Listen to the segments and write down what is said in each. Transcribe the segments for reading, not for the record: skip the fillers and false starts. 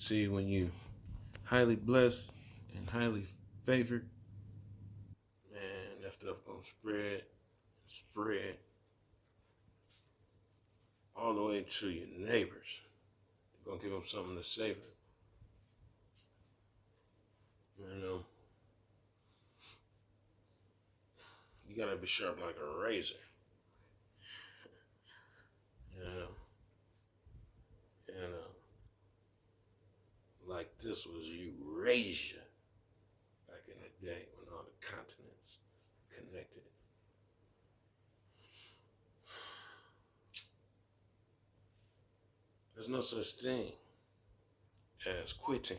See, when you highly blessed and highly favored, man, that stuff gonna spread all the way to your neighbors. You're gonna give them something to savor. You know, you gotta be sharp like a razor. You know, and like this was Eurasia back in the day when all the continents connected. There's no such thing as quitting.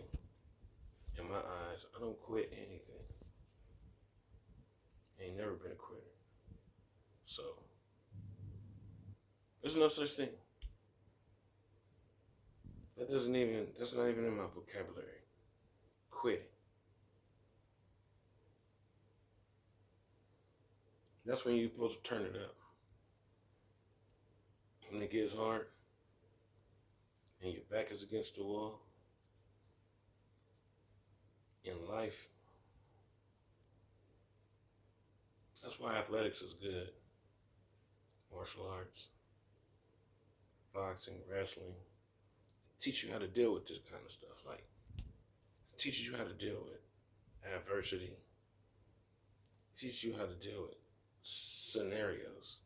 In my eyes, I don't quit anything. I ain't never been a quitter. So there's no such thing. That's not even in my vocabulary. Quitting. That's when you're supposed to turn it up. When it gets hard and your back is against the wall in life, that's why athletics is good. Martial arts, boxing, wrestling, teach you how to deal with this kind of stuff. Like, it teaches you how to deal with adversity, it teaches you how to deal with scenarios.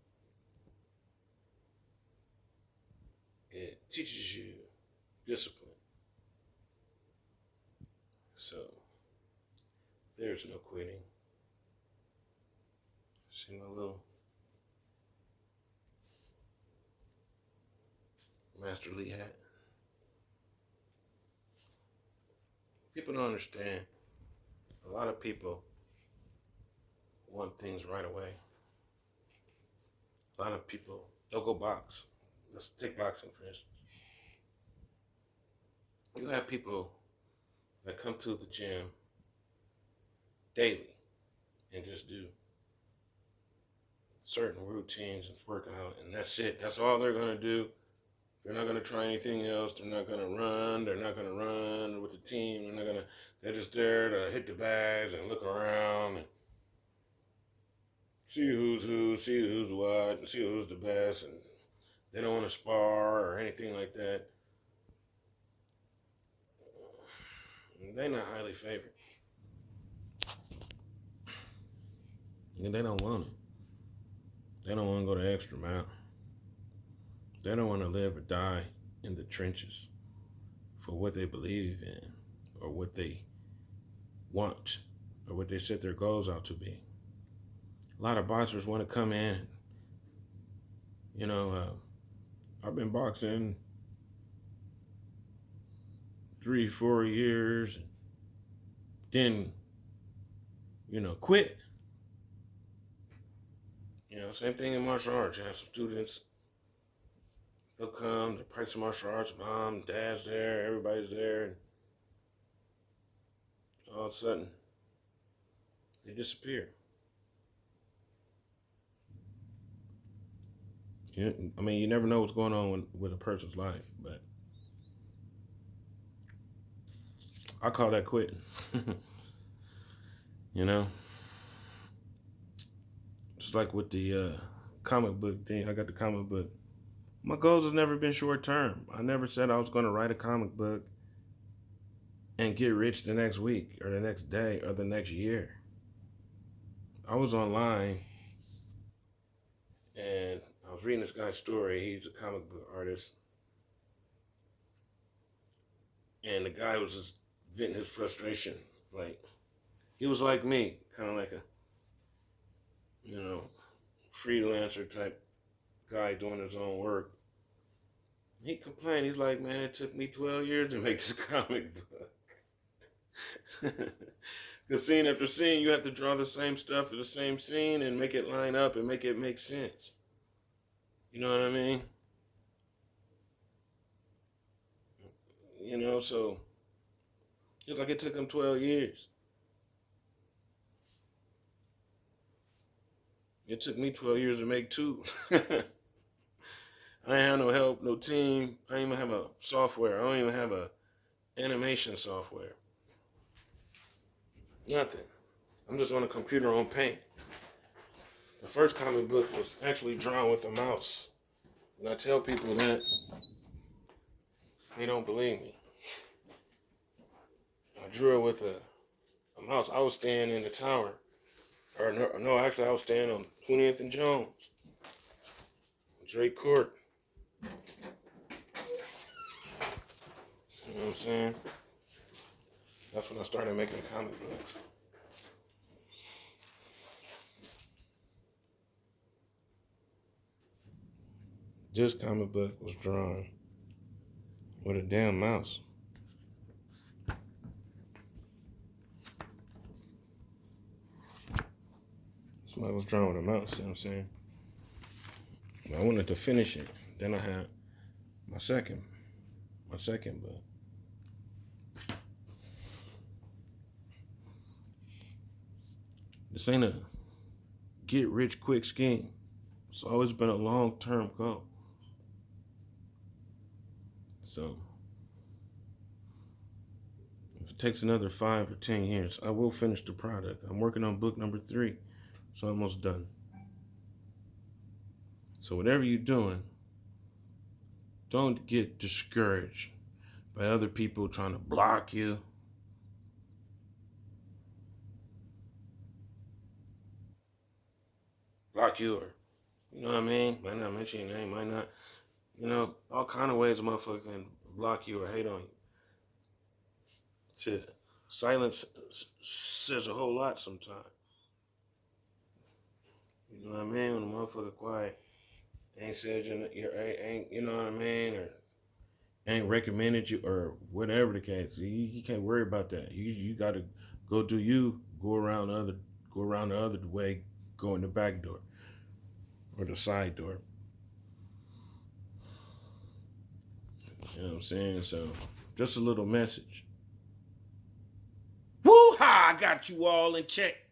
It teaches you discipline. So there's no quitting. See my little Master Lee hat? People don't understand. A lot of people want things right away. A lot of people, they'll go box. Let's take boxing for instance. You have people that come to the gym daily and just do certain routines and work out, and that's it. That's all they're going to do. They're not going to try anything else. They're not going to run. They're not going to run with the team. They're just there to hit the bags and look around and see who's who, see who's what, and see who's the best. And they don't want to spar or anything like that. They're not highly favored. And they don't want it. They don't want to go the extra mile. They don't want to live or die in the trenches for what they believe in or what they want or what they set their goals out to be. A lot of boxers want to come in. I've been boxing 3-4 years, then, quit. Same thing in martial arts. You have some students, they'll come, they practice martial arts, mom, dad's there, everybody's there, and all of a sudden, they disappear. You never know what's going on with a person's life, but I call that quitting. Just like with the comic book thing, I got the comic book. My goals has never been short term. I never said I was going to write a comic book and get rich the next week or the next day or the next year. I was online and I was reading this guy's story. He's a comic book artist. And the guy was just venting his frustration. Like, he was like me, kind of like a, freelancer type guy doing his own work. He complained. He's like, man, it took me 12 years to make this comic book. Because scene after scene, you have to draw the same stuff for the same scene and make it line up and make it make sense. You know what I mean? So it's like it took him 12 years. It took me 12 years to make 2. I ain't have no help, no team. I don't even have a software. I don't even have a animation software. Nothing. I'm just on a computer on Paint. The first comic book was actually drawn with a mouse. And I tell people that, they don't believe me. I drew it with a mouse. I was staying in the tower. Or no, actually I was staying on 20th and Jones. Drake Court. You know what I'm saying? That's when I started making comic books. This comic book was drawn with a damn mouse. Somebody was drawn with a mouse, you know what I'm saying? I wanted to finish it. Then I had my second book. This ain't a get rich quick scheme. It's always been a long-term goal. So if it takes another 5 or 10 years, I will finish the product. I'm working on book number 3. It's almost done. So whatever you're doing, don't get discouraged by other people trying to block you. Block you, or, you know what I mean? Might not mention your name, might not, all kind of ways a motherfucker can block you or hate on you. Shit, silence says a whole lot sometimes. You know what I mean? When a motherfucker quiet, ain't said ain't, you know what I mean, or ain't recommended you, or whatever the case. You can't worry about that. You gotta go do you. Go around the other way. Go in the back door or the side door. You know what I'm saying? So, just a little message. Woo-ha! I got you all in check.